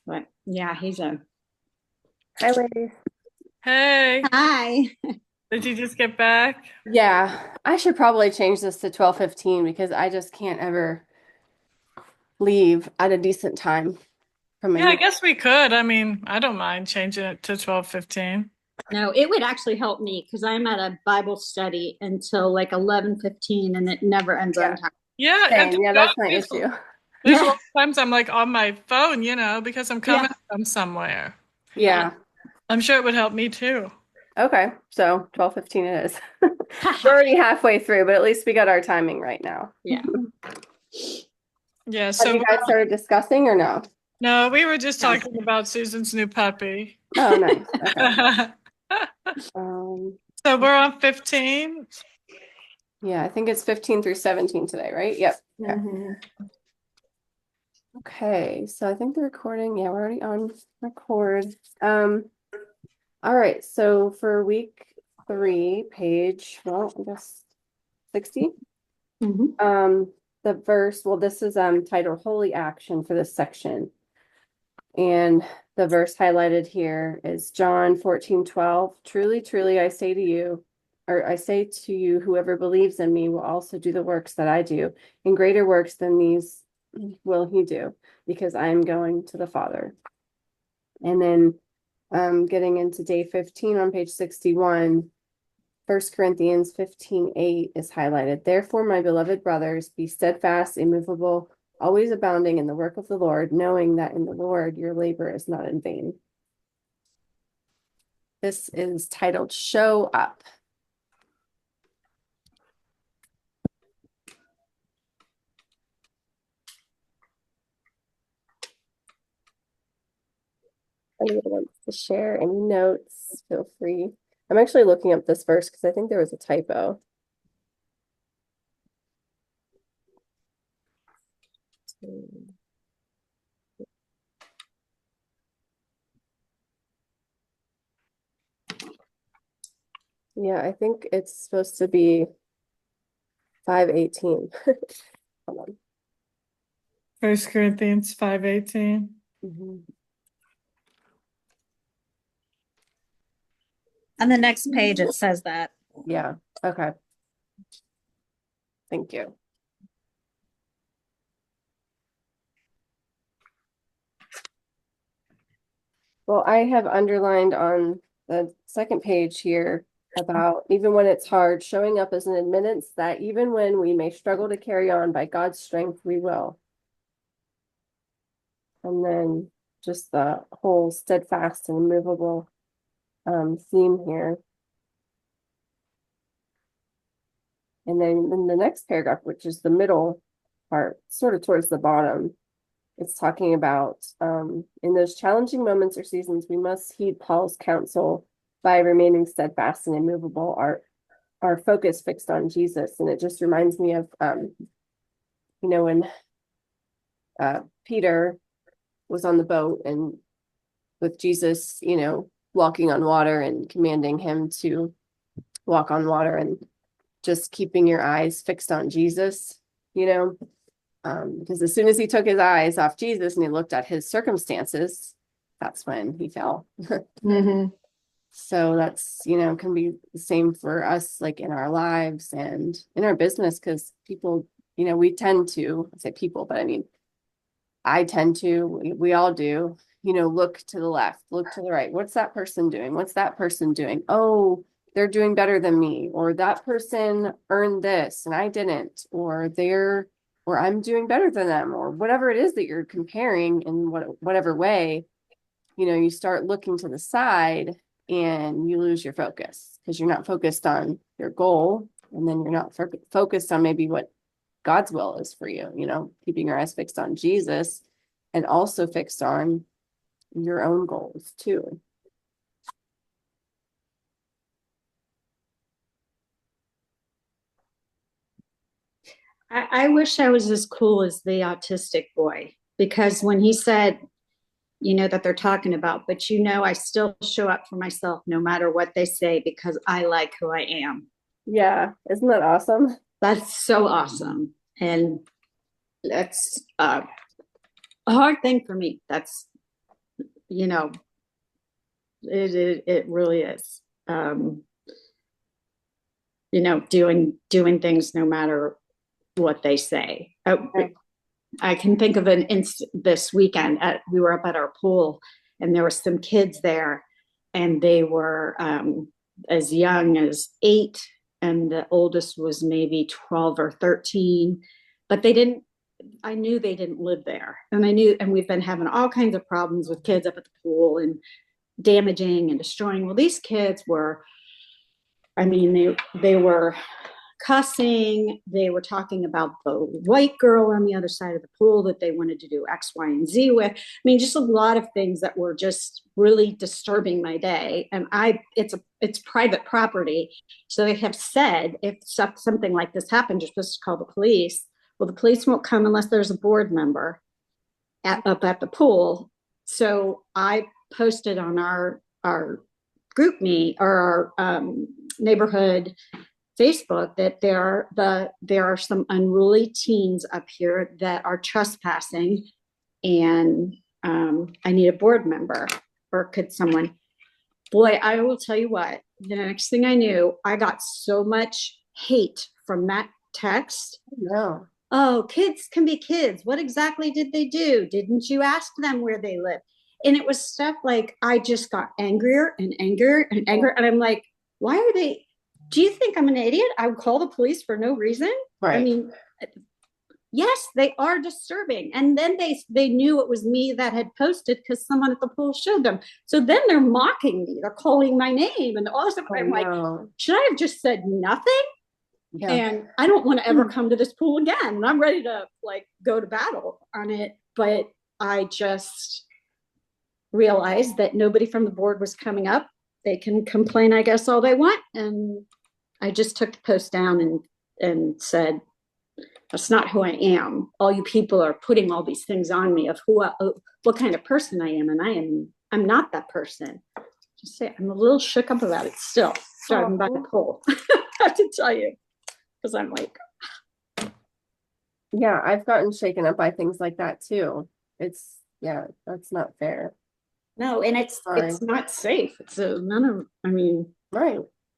But yeah, he's a Hi, ladies. Hey, hi. did you just get back? Yeah, I should probably change this to 12:15 because I just can't ever leave at a decent time from my Yeah, I meeting. guess we could. I mean, I don't mind changing it to 12:15. No, it would actually help me because I'm at a Bible study until like 11:15 and it never ends on Yeah, time. Yeah, and same. Yeah, that's my there's, issue. there's a lot of times I'm like on my phone, because I'm Yeah. coming from somewhere. Yeah. Yeah. I'm sure it would help me too. Okay, so 12:15 it is. We're already halfway through, but at least we got our timing right now. Yeah. Yeah, Have so you guys started discussing or no? no, we were just No. talking about Susan's new puppy. Oh, nice. Okay. So Um, we're on 15. yeah, I think it's 15 through 17 today, right? Yep. Okay. Mhm. Okay, so I think the recording, yeah, we're already on record. Um, all right, so for week 3, page, well, I guess 60. Mhm. The verse, well, this is titled Holy Action for this section. And the verse highlighted here is John 14:12. Truly, truly, I say to you, or I say to you, whoever believes in me will also do the works that I do, and greater works than these will he do, because I am going to the Father. And then getting into day 15 on page 61, 1 Corinthians 15:8 is highlighted. Therefore, my beloved brothers, be steadfast, immovable, always abounding in the work of the Lord, knowing that in the Lord your labor is not in vain. This is titled Show Up. Anyone wants to share any notes, feel free. I'm actually looking up this verse because I think there was a typo. Yeah, I think it's supposed to be 5:18. Hold on. 1 Corinthians 5:18. Mhm. On the next page, it says that. Yeah, okay. Thank you. Well, I have underlined on the second page here about even when it's hard, showing up as an admittance that even when we may struggle to carry on by God's strength, we will. And then just the whole steadfast and immovable theme here. And then in the next paragraph, which is the middle part, sort of towards the bottom, it's talking about in those challenging moments or seasons, we must heed Paul's counsel by remaining steadfast and immovable, our focus fixed on Jesus. And it just reminds me of when Peter was on the boat and with Jesus, walking on water and commanding him to walk on water and just keeping your eyes fixed on Jesus, because as soon as he took his eyes off Jesus and he looked at his circumstances, that's when he fell. Mhm. So that's, can be the same for us, like in our lives and in our business, because people, we tend to, I say people, but I mean, I tend to, we all do, look to the left, look to the right. What's that person doing? What's that person doing? Oh, they're doing better than me, or that person earned this and I didn't, or I'm doing better than them, or whatever it is that you're comparing in whatever way, you start looking to the side and you lose your focus because you're not focused on your goal. And then you're not focused on maybe what God's will is for you, keeping your eyes fixed on Jesus and also fixed on your own goals too. I wish I was as cool as the autistic boy because when he said, that they're talking about, but I still show up for myself no matter what they say because I like who I am. Yeah, isn't that awesome? That's so awesome. And that's a hard thing for me. That's, you know, it really is. You know, doing things no matter what they say. I can think of an instance this weekend. We were up at our pool, and there were some kids there, and they were as young as 8, and the oldest was maybe 12 or 13. But they didn't. I knew they didn't live there, and I knew. And we've been having all kinds of problems with kids up at the pool and damaging and destroying. Well, these kids were. I mean, they were cussing. They were talking about the white girl on the other side of the pool that they wanted to do X, Y, and Z with. I mean, just a lot of things that were just really disturbing my day. And it's private property. So they have said if something like this happened, you're supposed to call the police. Well, the police won't come unless there's a board member up at the pool. So I posted on our group meet or our neighborhood Facebook that there are some unruly teens up here that are trespassing, and I need a board member. Or could someone? Boy, I will tell you what. The next thing I knew, I got so much hate from that text. No. Oh, kids can be kids. What exactly did they do? Didn't you ask them where they live? And it was stuff like I just got angrier and angrier and angrier, and I'm like, why are they? Do you think I'm an idiot? I would call the police for no reason. Right. I mean, yes, they are disturbing. And then they knew it was me that had posted because someone at the pool showed them. So then they're mocking me. They're calling my name and all this stuff. I'm like, should I have just said nothing? Yeah. And I don't want to ever come to this pool again. And I'm ready to like go to battle on it. But I just realized that nobody from the board was coming up. They can complain, I guess, all they want. And I just took the post down and said, that's not who I am. All you people are putting all these things on me of what kind of person I am. And I'm not that person. Just say I'm a little shook up about it still, driving by the pool. I have to tell you, because I'm like, yeah, I've gotten shaken up by things like that too. That's not fair. No, and it's not safe. It's right. It's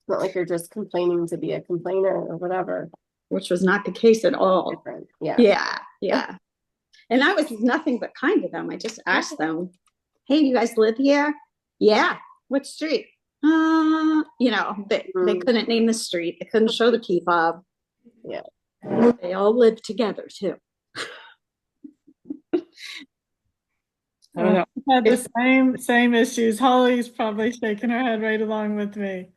not like you're just complaining to be a complainer or whatever. Which was not the case at all. Different. Yeah. Yeah. And I was nothing but kind to them. I just asked them, hey, you guys live here? Yeah. What street? They couldn't name the street. They couldn't show the key fob. Yeah. They all lived together too. I don't know. I've had the same issues. Holly's probably shaking her head right along with me.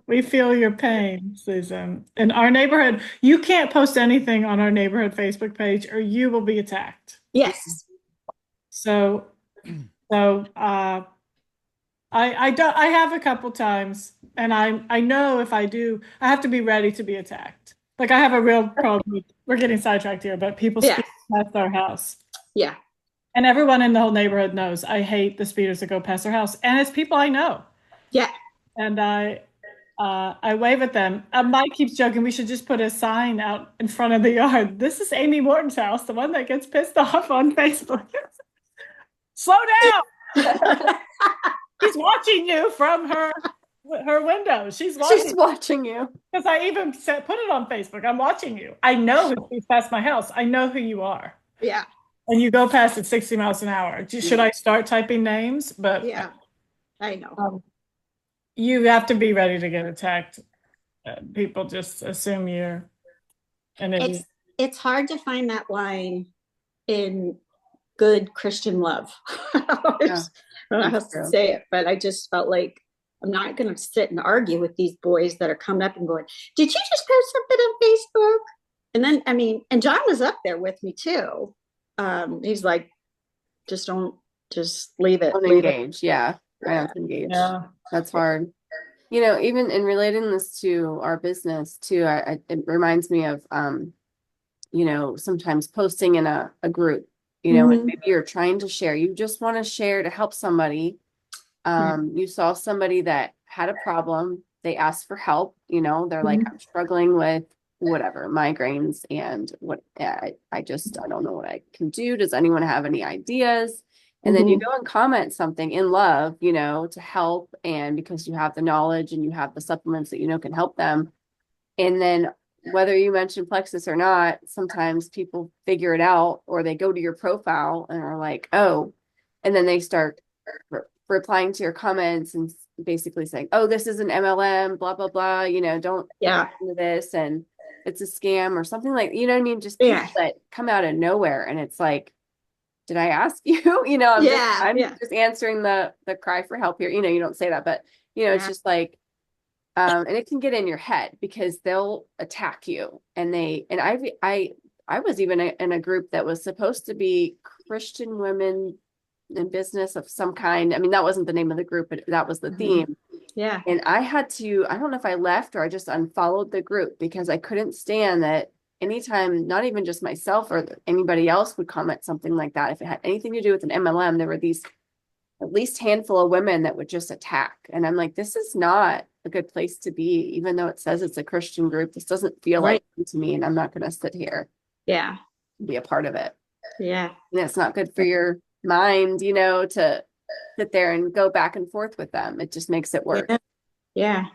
We feel your pain, Susan. In our neighborhood, you can't post anything on our neighborhood Facebook page or you will be attacked. Yes. So I have a couple times, and I know if I do, I have to be ready to be attacked. Like I have a real problem. We're getting sidetracked here, but people speed past our house. Yeah. And everyone in the whole neighborhood knows I hate the speeders that go past our house, and it's people I know. Yeah. And I wave at them. Mike keeps joking we should just put a sign out in front of the yard. This is Amy Morton's house, the one that gets pissed off on Facebook. Slow down. She's watching you from her window. She's watching you. Because I even put it on Facebook. I'm watching you. I know who speeds past my house. I know who you are. Yeah. And you go past at 60 miles an hour. Should I start typing names? But yeah, I know. You have to be ready to get attacked. People just assume you're an idiot. It's hard to find that line in good Christian love. I don't know how to say it, but I just felt like I'm not going to sit and argue with these boys that are coming up and going, did you just post something on Facebook? And then, and John was up there with me too. He's like, just leave it. Don't engage. Yeah. I have to engage. Yeah. That's hard. Even in relating this to our business too, it reminds me of, sometimes posting in a group, and maybe you're trying to share, you just want to share to help somebody. You saw somebody that had a problem. They asked for help, they're like, I'm struggling with whatever, migraines and I don't know what I can do. Does anyone have any ideas? And then you go and comment something in love, to help, and because you have the knowledge and you have the supplements that can help them. And then whether you mention Plexus or not, sometimes people figure it out, or they go to your profile and are like, oh, and then they start replying to your comments and basically saying, oh, this is an MLM, blah, blah, blah, don't into this, and it's a scam or something, like, what I mean? Just people that come out of nowhere. And it's like, did I ask you? I'm just answering the cry for help here. You don't say that, but it's just like, and it can get in your head because they'll attack you. And I was even in a group that was supposed to be Christian women in business of some kind. I mean, that wasn't the name of the group, but that was the theme. Yeah. And I don't know if I left or I just unfollowed the group because I couldn't stand that anytime, not even just myself or anybody else would comment something like that. If it had anything to do with an MLM, there were these at least handful of women that would just attack. And I'm like, this is not a good place to be, even though it says it's a Christian group. This doesn't feel like it to me, and I'm not going to sit here. Yeah. Be a part of it. Yeah. And it's not good for your mind, to sit there and go back and forth with them. It just makes it worse. Yeah.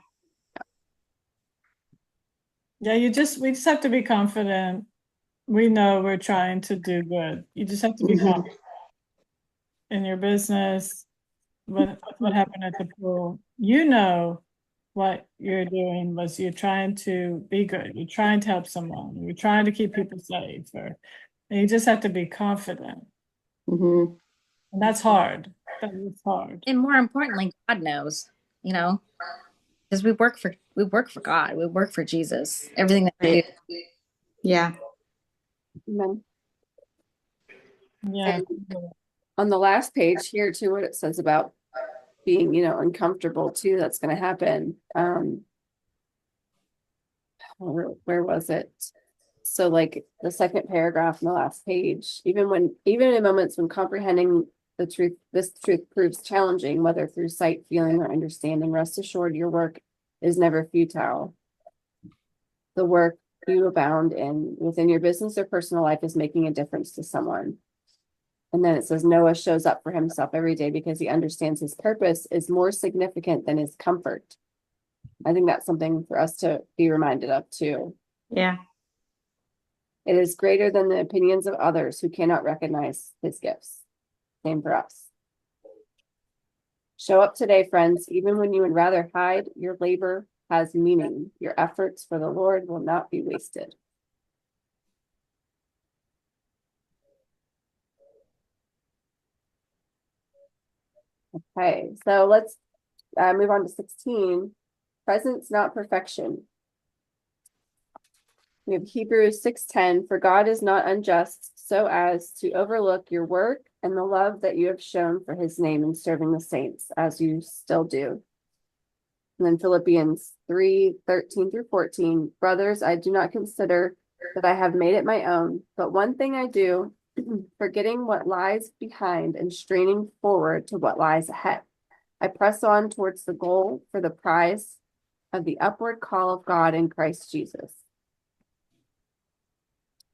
Yeah, we just have to be confident. We know we're trying to do good. You just have to be confident in your business. What happened at the pool? What you're doing was you're trying to be good. You're trying to help someone. You're trying to keep people safe. And you just have to be confident. And that's hard. That is hard. And more importantly, God knows, because we work for God. We work for Jesus. Everything that we do. Yeah. Amen. Yeah. And on the last page here too, what it says about being, uncomfortable too, that's going to happen. Where was it? So like the second paragraph in the last page, even in moments when comprehending this truth proves challenging, whether through sight, feeling, or understanding, rest assured your work is never futile. The work you abound in within your business or personal life is making a difference to someone. And then it says Noah shows up for himself every day because he understands his purpose is more significant than his comfort. I think that's something for us to be reminded of too. Yeah. It is greater than the opinions of others who cannot recognize his gifts. Same for us. Show up today, friends. Even when you would rather hide, your labor has meaning. Your efforts for the Lord will not be wasted. Okay, so let's move on to 16. Presence, not perfection. We have Hebrews 6:10. For God is not unjust so as to overlook your work and the love that you have shown for his name in serving the saints, as you still do. And then Philippians 3:13 through 14. Brothers, I do not consider that I have made it my own, but one thing I do, forgetting what lies behind and straining forward to what lies ahead. I press on towards the goal for the prize of the upward call of God in Christ Jesus.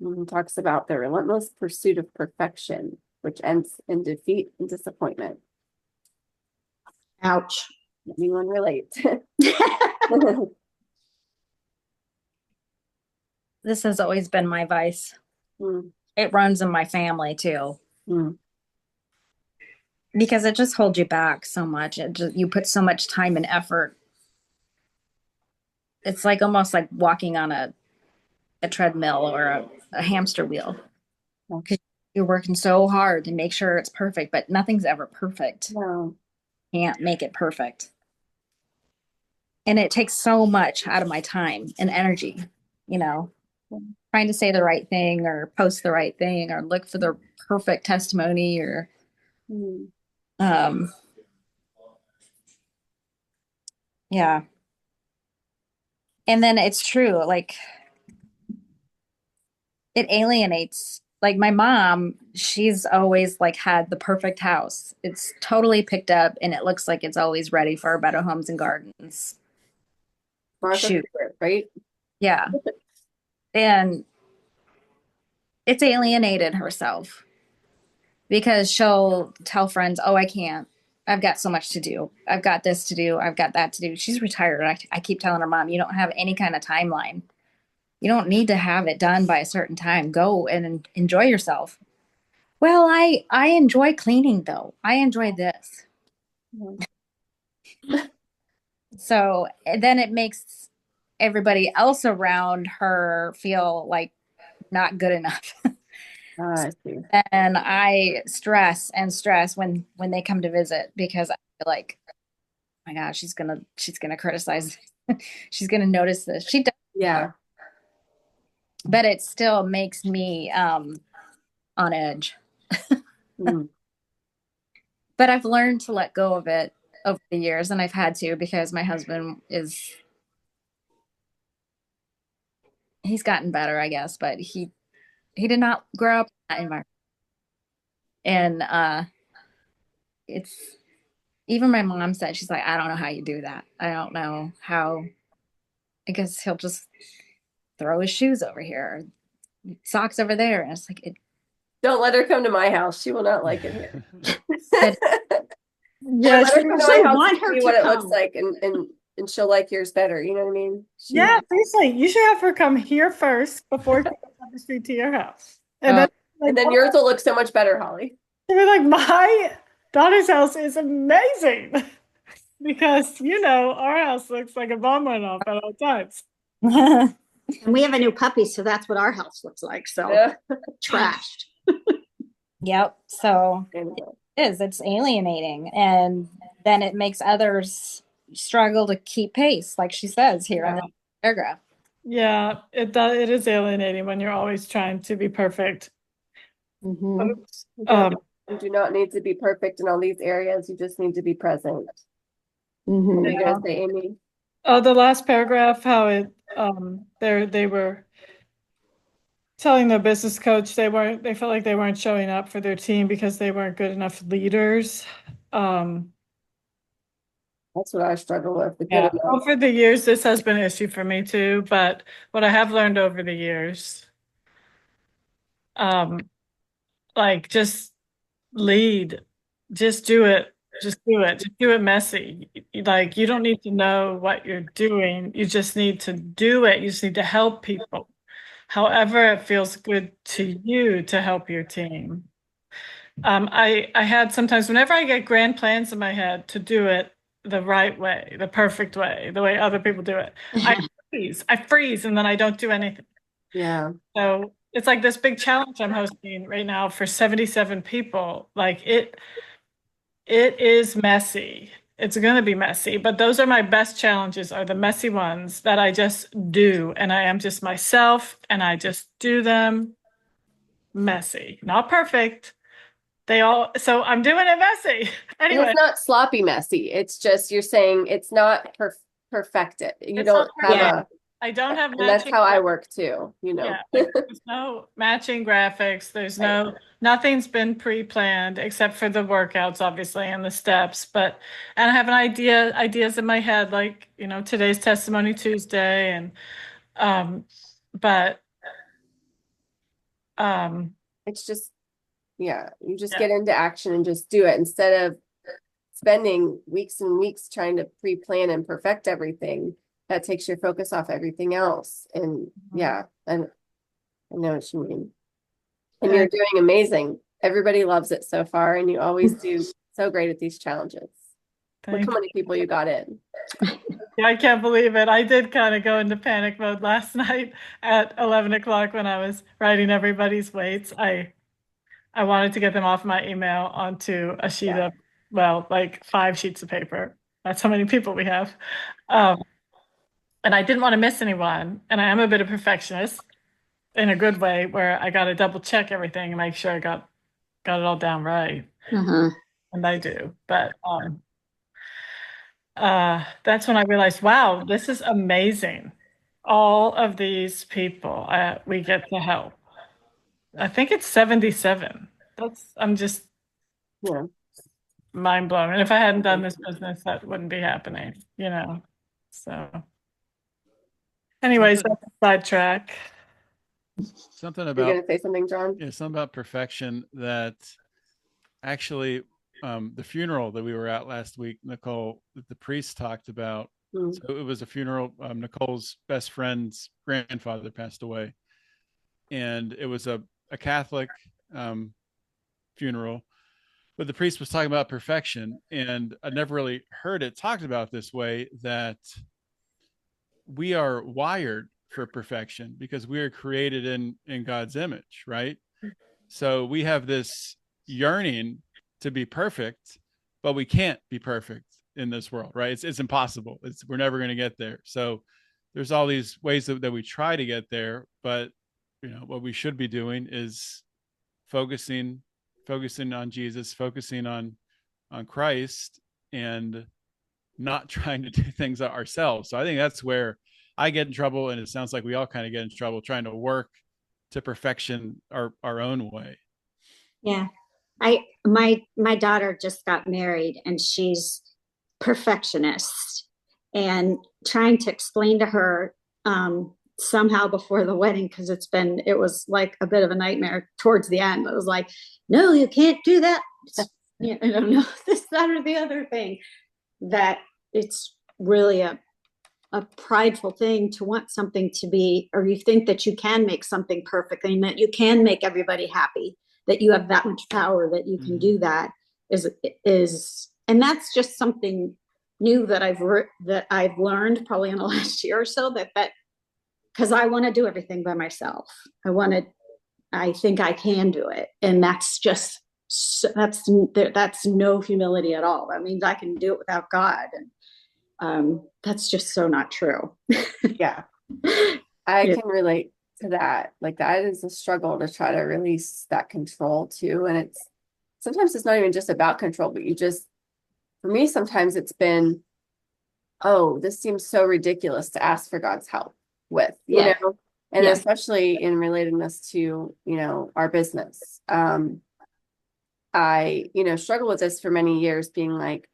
And he talks about the relentless pursuit of perfection, which ends in defeat and disappointment. Ouch. Anyone relate? This has always been my vice. It runs in my family too. Because it just holds you back so much. You put so much time and effort. It's like almost like walking on a treadmill or a hamster wheel. Because you're working so hard to make sure it's perfect, but nothing's ever perfect. No. Can't make it perfect. And it takes so much out of my time and energy, trying to say the right thing or post the right thing or look for the perfect testimony or yeah. And then it's true, like it alienates. Like my mom, she's always like had the perfect house. It's totally picked up and it looks like it's always ready for Better Homes and Gardens. Martha Stewart, right? Yeah. And it's alienated herself because she'll tell friends, oh, I can't. I've got so much to do. I've got this to do. I've got that to do. She's retired. I keep telling her, Mom, you don't have any kind of timeline. You don't need to have it done by a certain time. Go and enjoy yourself. Well, I enjoy cleaning though. I enjoy this. So then it makes everybody else around her feel like not good enough. I see. And I stress and stress when they come to visit because I feel like, oh my gosh, she's gonna criticize. She's gonna notice this. She does, Yeah. but it still makes me on edge. Mm. But I've learned to let go of it over the years, and I've had to because my husband he's gotten better, I guess, but he did not grow up in that environment. And it's even my mom said, she's like, I don't know how you do that. I don't know how. I guess he'll just throw his shoes over here, socks over there, and it's like it. Don't let her come to my house. She will not like it here. But Yeah, Let her come to my house want and her see to what it come. looks like, and she'll like yours better. You know what I mean? yeah, seriously, you should have her come here first before she goes up the street to your house. And then, And then yours will look so much better, Holly. she'll be like, my daughter's house is amazing. Because, our house looks like a bomb went off at all times. And we have a new puppy, so that's what our house looks like. So Yeah. trashed. yep. So Anyway. it's alienating, and then it makes others struggle to keep pace, like she says here in the paragraph. Yeah, it is alienating when you're always trying to be perfect. Mhm. You do not need to be perfect in all these areas. You just need to be present. Mhm. What are you gonna say, Amy? Oh, the last paragraph, how it they were telling their business coach they felt like they weren't showing up for their team because they weren't good enough leaders. That's what I struggle with. The good Yeah, enough. over the years, this has been an issue for me too, but what I have learned over the years, like just lead, just do it, just do it messy. Like you don't need to know what you're doing. You just need to do it. You just need to help people. However, it feels good to you to help your team. I had sometimes whenever I get grand plans in my head to do it the right way, the perfect way, the way other people do it, I freeze, and then I don't do anything. Yeah. So it's like this big challenge I'm hosting right now for 77 people. Like it is messy. It's going to be messy, but those are my best challenges are the messy ones that I just do. And I am just myself and I just do them messy, not perfect. So I'm doing it messy. And Anyway, it's not sloppy messy. It's just you're saying it's not perfected. You it's don't not have perfect. I don't have and that's matching. how I work too, Yeah, like, there's no matching graphics. There's nothing's been pre-planned except for the workouts, obviously, and the steps. And I have ideas in my head, like, today's Testimony Tuesday, and but it's just, yeah, you just Yeah. get into action and just do it instead of spending weeks and weeks trying to pre-plan and perfect everything. That takes your focus off everything else. And yeah, and I know what you mean. And you're doing amazing. Everybody loves it so far, and you always do so great at these challenges. Look how many people you got in. Yeah, I can't believe it. I did kind of go into panic mode last night at 11 o'clock when I was writing everybody's weights. I wanted to get them off my email onto a sheet of, like 5 sheets of paper. That's how many people we have. And I didn't want to miss anyone. And I am a bit of a perfectionist in a good way where I got to double check everything and make sure I got it all down right. Uh-huh. And I do. But that's when I realized, wow, this is amazing. All of these people we get to help. I think it's 77. I'm just mind blown. And if I hadn't done this business, that wouldn't be happening. So anyways, that's a sidetrack. Something You're about, gonna say something, John? yeah, something about perfection that actually, the funeral that we were at last week, Nicole, that the priest talked about. Mm. So it was a funeral. Nicole's best friend's grandfather passed away, and it was a Catholic funeral. But the priest was talking about perfection, and I never really heard it talked about this way, that we are wired for perfection because we are created in God's image, right? So we have this yearning to be perfect, but we can't be perfect in this world, right? It's impossible. We're never going to get there. So there's all these ways that we try to get there, but what we should be doing is focusing on Jesus, focusing on Christ, and not trying to do things ourselves. So I think that's where I get in trouble, and it sounds like we all kind of get in trouble trying to work to perfection our own way. Yeah. My daughter just got married, and she's perfectionist, and trying to explain to her somehow before the wedding, because it was like a bit of a nightmare towards the end. It was like, no, you can't do that. I don't know, this, that, or the other thing. That it's really a prideful thing to want something to be, or you think that you can make something perfect and that you can make everybody happy, that you have that much power that you can do that and that's just something new that I've learned probably in the last year or so, that because I want to do everything by myself. I think I can do it, and that's no humility at all. That means I can do it without God, and that's just so not true. Yeah. I can relate to that. Like, that is a struggle to try to release that control too. And sometimes it's not even just about control, but for me, sometimes it's been, oh, this seems so ridiculous to ask for God's help with, you know, and especially in relatedness to, our business. I, struggled with this for many years, being like,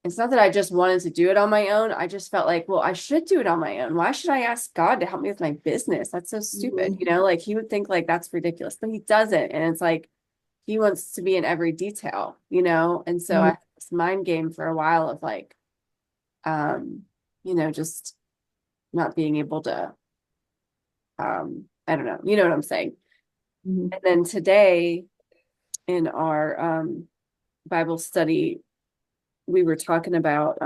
it's not that I just wanted to do it on my own. I just felt like, well, I should do it on my own. Why should I ask God to help me with my business? That's so stupid. Like, he would think like that's ridiculous, but he doesn't. And it's like, he wants to be in every detail, and so I had this mind game for a while of like, just not being able to, I don't know, you know what I'm saying? And then today in our Bible study, we were talking about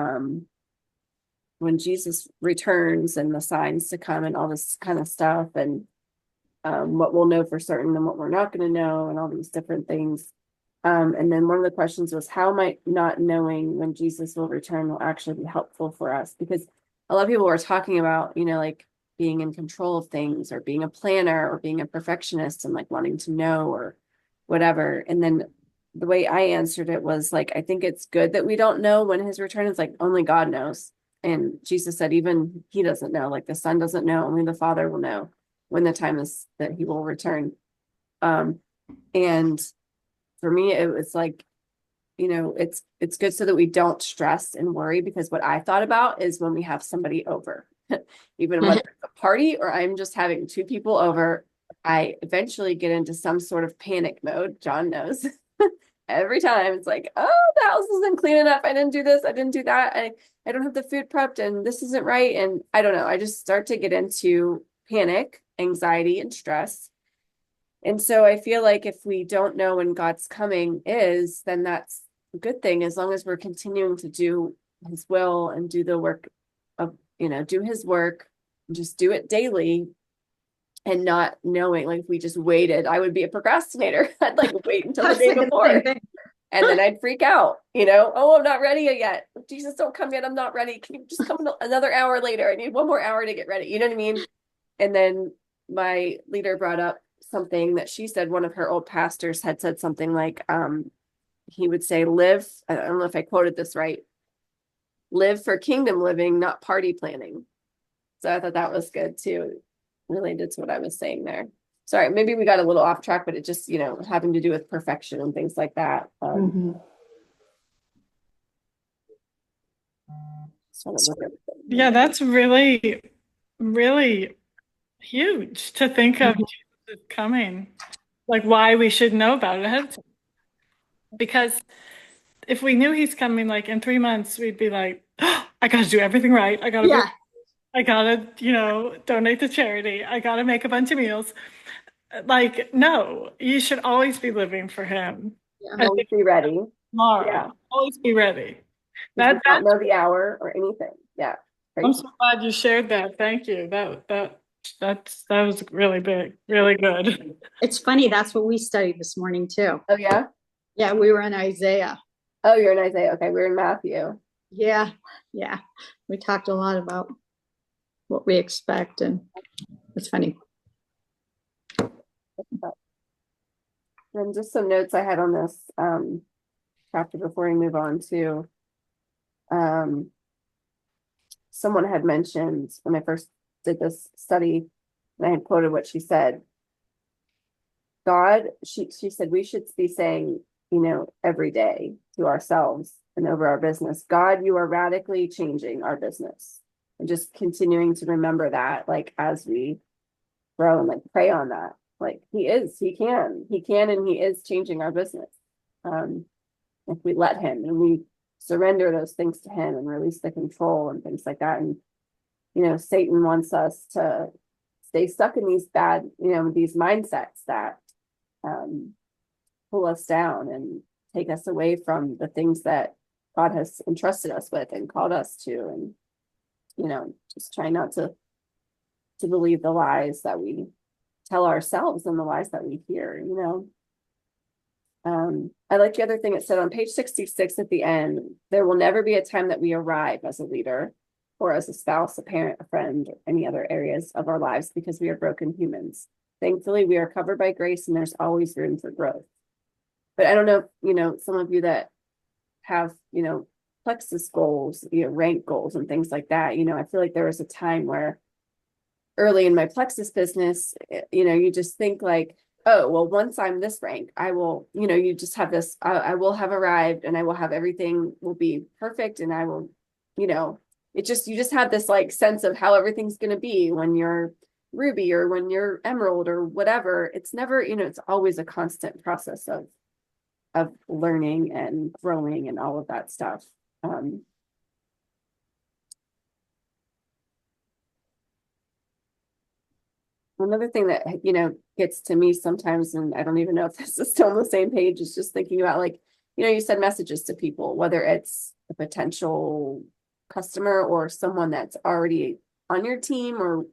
when Jesus returns and the signs to come and all this kind of stuff, and what we'll know for certain and what we're not going to know, and all these different things. And then one of the questions was, how might not knowing when Jesus will return will actually be helpful for us? Because a lot of people are talking about, like being in control of things, or being a planner, or being a perfectionist, and like wanting to know or whatever. And then the way I answered it was like, I think it's good that we don't know when his return is. Like, only God knows. And Jesus said, even he doesn't know, like the Son doesn't know, only the Father will know when the time is that he will return. And for me, it was like, it's good so that we don't stress and worry, because what I thought about is when we have somebody over, even whether it's a party or I'm just having two people over, I eventually get into some sort of panic mode. John knows. Every time it's like, oh, the house isn't clean enough. I didn't do this. I didn't do that. I don't have the food prepped, and this isn't right. And I don't know. I just start to get into panic, anxiety, and stress. And so I feel like if we don't know when God's coming is, then that's a good thing, as long as we're continuing to do his will and do the work of, do his work, and just do it daily. And not knowing, like, if we just waited, I would be a procrastinator. I'd like wait until the day before, and then I'd freak out, oh, I'm not ready yet. Jesus, don't come yet. I'm not ready. Can you just come another hour later? I need one more hour to get ready. You know what I mean? And then my leader brought up something that she said, one of her old pastors had said something like, he would say, live, I don't know if I quoted this right, live for kingdom living, not party planning. So I thought that was good too, related to what I was saying there. Sorry, maybe we got a little off track, but it just, having to do with perfection and things like that. Yeah, that's really, really huge to think of Jesus coming, like why we should know about it ahead of time. Because if we knew he's coming like in 3 months, we'd be like, oh, I gotta do everything right. Yeah, I gotta, donate to charity. I gotta make a bunch of meals. Like, no, you should always be living for him. yeah. I Always think be ready. tomorrow. Yeah. Always be ready. Because That we don't know the hour or anything. Yeah. I'm Crazy. so glad you shared that. Thank you. That was really big, really good. It's funny. That's what we studied this morning too. Oh, yeah? Yeah, we were in Isaiah. Oh, you're in Isaiah. Okay, we're in Matthew. Yeah, yeah. We talked a lot about what we expect, and it's funny. And just some notes I had on this chapter before we move on to someone had mentioned when I first did this study, and I had quoted what she said. She said we should be saying, every day to ourselves and over our business, God, you are radically changing our business. And just continuing to remember that, like as we grow and like pray on that. Like he can, and he is changing our business. If we let him and we surrender those things to him and release the control and things like that. And, Satan wants us to stay stuck in these bad, these mindsets that pull us down and take us away from the things that God has entrusted us with and called us to. And, just try not to believe the lies that we tell ourselves and the lies that we hear. I like the other thing it said on page 66 at the end, there will never be a time that we arrive as a leader or as a spouse, a parent, a friend, or any other areas of our lives because we are broken humans. Thankfully, we are covered by grace and there's always room for growth. But I don't know, some of you that have, plexus goals, rank goals and things like that. I feel like there was a time where early in my plexus business, you just think like, oh, well, once I'm this rank, I will, you just have this, I will have arrived and I will have everything will be perfect. And I will, you just have this like sense of how everything's going to be when you're ruby or when you're emerald or whatever. It's never, it's always a constant process of learning and growing and all of that stuff. Another thing that, gets to me sometimes, and I don't even know if this is still on the same page, is just thinking about like, you send messages to people, whether it's a potential customer or someone that's already on your team, or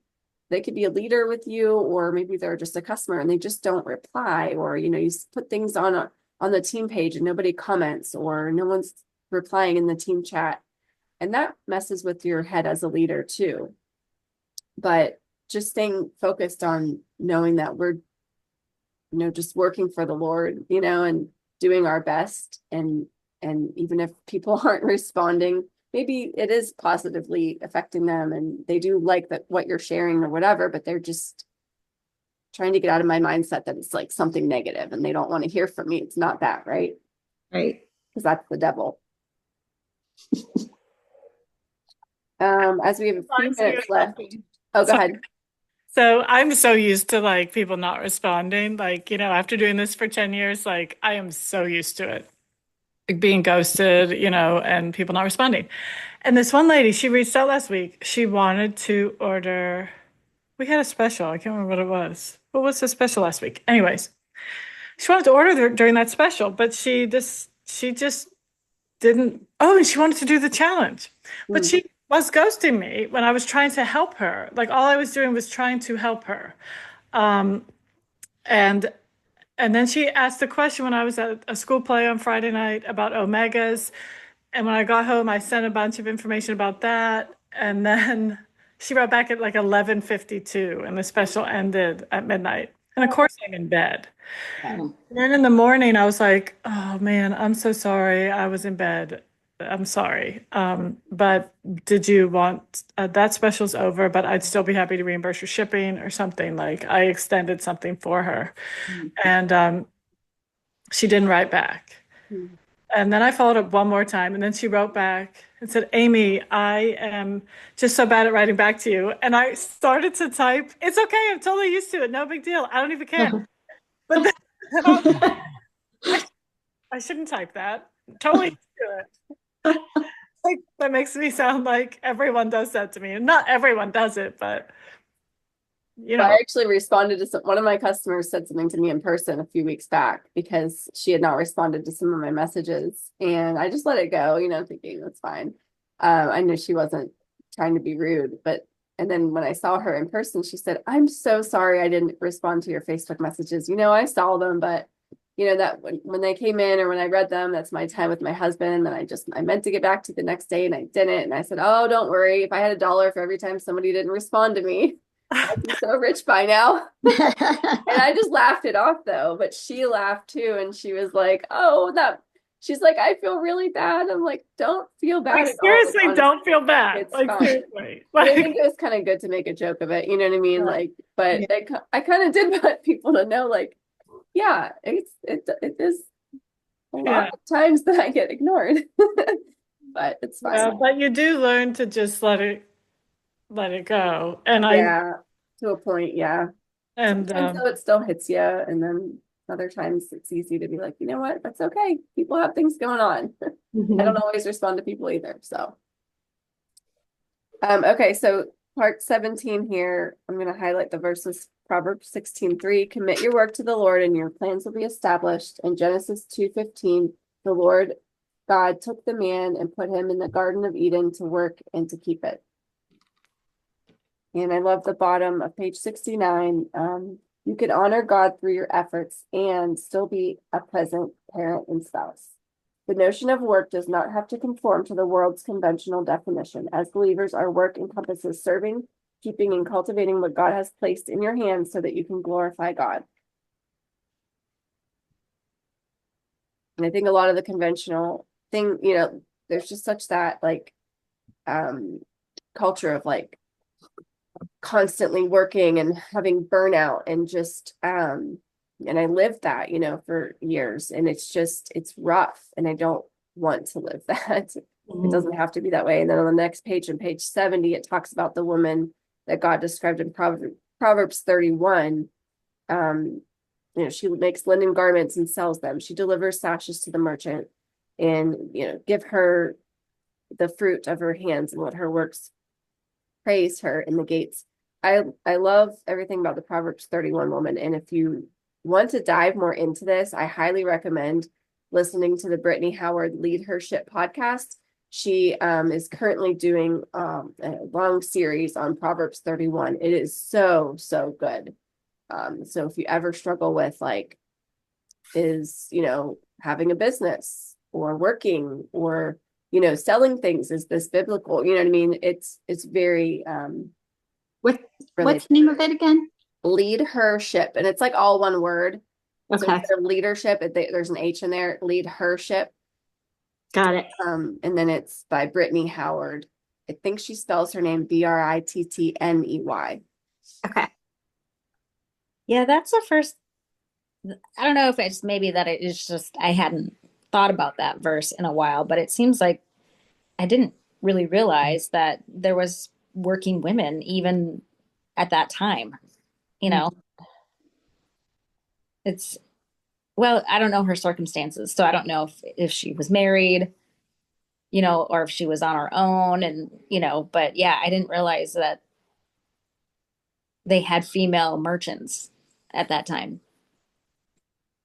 they could be a leader with you, or maybe they're just a customer and they just don't reply, or, you put things on the team page and nobody comments or no one's replying in the team chat. And that messes with your head as a leader too. But just staying focused on knowing that we're, just working for the Lord, and doing our best. And even if people aren't responding, maybe it is positively affecting them and they do like that what you're sharing or whatever, but they're just trying to get out of my mindset that it's like something negative and they don't want to hear from me. It's not that, right? Right. Because that's the devil. As we have a few minutes left. Oh, go ahead. So I'm so used to like people not responding. Like, after doing this for 10 years, like I am so used to it. Like being ghosted, and people not responding. And this one lady, she reached out last week. She wanted to order, we had a special. I can't remember what it was. What was the special last week? Anyways, she wanted to order during that special, but she just didn't. Oh, and she wanted to do the challenge, but she was ghosting me when I was trying to help her. Like all I was doing was trying to help her. And then she asked a question when I was at a school play on Friday night about omegas. And when I got home, I sent a bunch of information about that. And then she wrote back at like 11:52 and the special ended at midnight. And of course I'm in bed. And then in the morning, I was like, oh man, I'm so sorry. I was in bed. I'm sorry. But did you want that special's over, but I'd still be happy to reimburse your shipping or something. Like I extended something for her. And she didn't write back. And then I followed up one more time and then she wrote back It said, Amy, I am just so bad at writing back to you. And I started to type. It's okay. I'm totally used to it. No big deal. I don't even care. But then I was like, I shouldn't type that. Totally used to it. Like, that makes me sound like everyone does that to me. And not everyone does it, but you Well, I know. actually responded to one of my customers said something to me in person a few weeks back because she had not responded to some of my messages, and I just let it go, thinking that's fine. I knew she wasn't trying to be rude, and then when I saw her in person, she said, "I'm so sorry I didn't respond to your Facebook messages. I saw them, but that when they came in or when I read them, that's my time with my husband. And I meant to get back to you the next day and I didn't. And I said, oh, don't worry. If I had $1 for every time somebody didn't respond to me, I'd be so rich by now." And I just laughed it off though, but she laughed too. And she was like, she's like, I feel really bad. I'm like, don't feel bad Like, at all. seriously, don't feel bad. It's like, fine. seriously. But I Like, think it was kind of good to make a joke of it. You know what I mean? Yeah. Like, but I kind of did want people to know, like, yeah, it is a lot of times that I get ignored, but it's fine. yeah, but you do learn to just let it go. And To a point, yeah. and Sometimes though it still hits you, and then other times it's easy to be like, you know what, that's okay. People have things going on. I don't always respond to people either. So, okay, so part 17 here, I'm going to highlight the verses. Proverbs 16:3, commit your work to the Lord and your plans will be established. And Genesis 2:15, the Lord God took the man and put him in the Garden of Eden to work and to keep it. And I love the bottom of page 69. You can honor God through your efforts and still be a present parent and spouse. The notion of work does not have to conform to the world's conventional definition. As believers, our work encompasses serving, keeping, and cultivating what God has placed in your hands so that you can glorify God. And I think a lot of the conventional thing, there's just such that like culture of like constantly working and having burnout and just and I lived that, for years, and it's rough, and I don't want to live that. It doesn't have to be that way. And then on the next page, on page 70, it talks about the woman that God described in Proverbs 31. She makes linen garments and sells them. She delivers sashes to the merchant, and give her the fruit of her hands and let her works praise her in the gates. I love everything about the Proverbs 31 woman. And if you want to dive more into this, I highly recommend listening to the Brittany Howard Leadership podcast. She is currently doing a long series on Proverbs 31. It is so, so good. So if you ever struggle with like, having a business or working or, selling things, is this biblical? You know what I mean? It's very, what's the name of it again? Lead her ship. And it's like all one word. So Okay, instead of leadership, there's an H in there, lead her ship. got it. And then it's by Brittany Howard. I think she spells her name Brittney. Okay. Yeah, that's the first. I don't know if it's maybe that it is just I hadn't thought about that verse in a while, but it seems like I didn't really realize that there was working women even at that time. It's well, I don't know her circumstances, so I don't know if she was married, or if she was on her own, and but yeah, I didn't realize that they had female merchants at that time.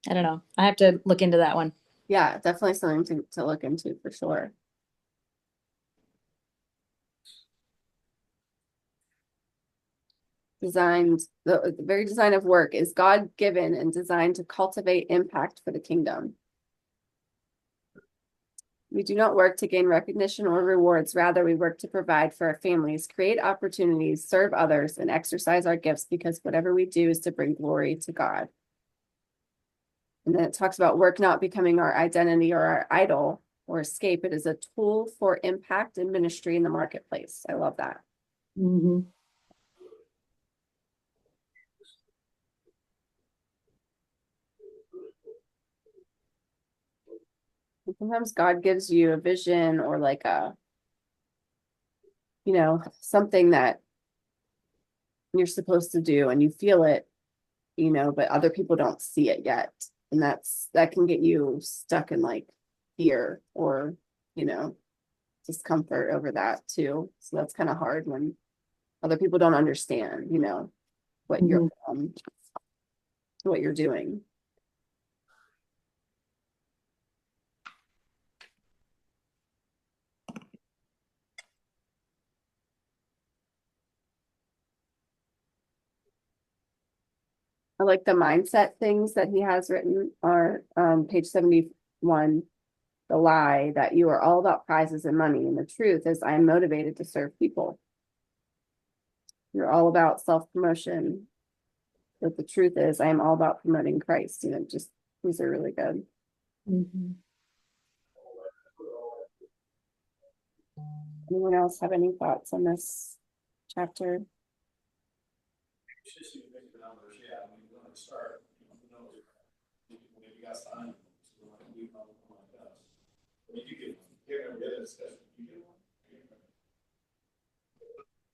I don't know. I have to look into that one. Yeah, definitely something to look into for sure. Designed, the very design of work is God-given and designed to cultivate impact for the kingdom. We do not work to gain recognition or rewards. Rather, we work to provide for our families, create opportunities, serve others, and exercise our gifts, because whatever we do is to bring glory to God. And then it talks about work not becoming our identity or our idol or escape. It is a tool for impact and ministry in the marketplace. I love that. Mm-hmm. Sometimes God gives you a vision or like a you know, something that you're supposed to do and you feel it, you know, but other people don't see it yet. And that can get you stuck in like fear or, you know, discomfort over that too. So that's kind of hard when other people don't understand, you know, what you're doing. I like the mindset things that he has written are page 71. The lie that you are all about prizes and money. And the truth is I am motivated to serve people. You're all about self-promotion. But the truth is I am all about promoting Christ. You know, just these are really good. Mm-hmm. Anyone else have any thoughts on this chapter? Maybe you could get rid of this discussion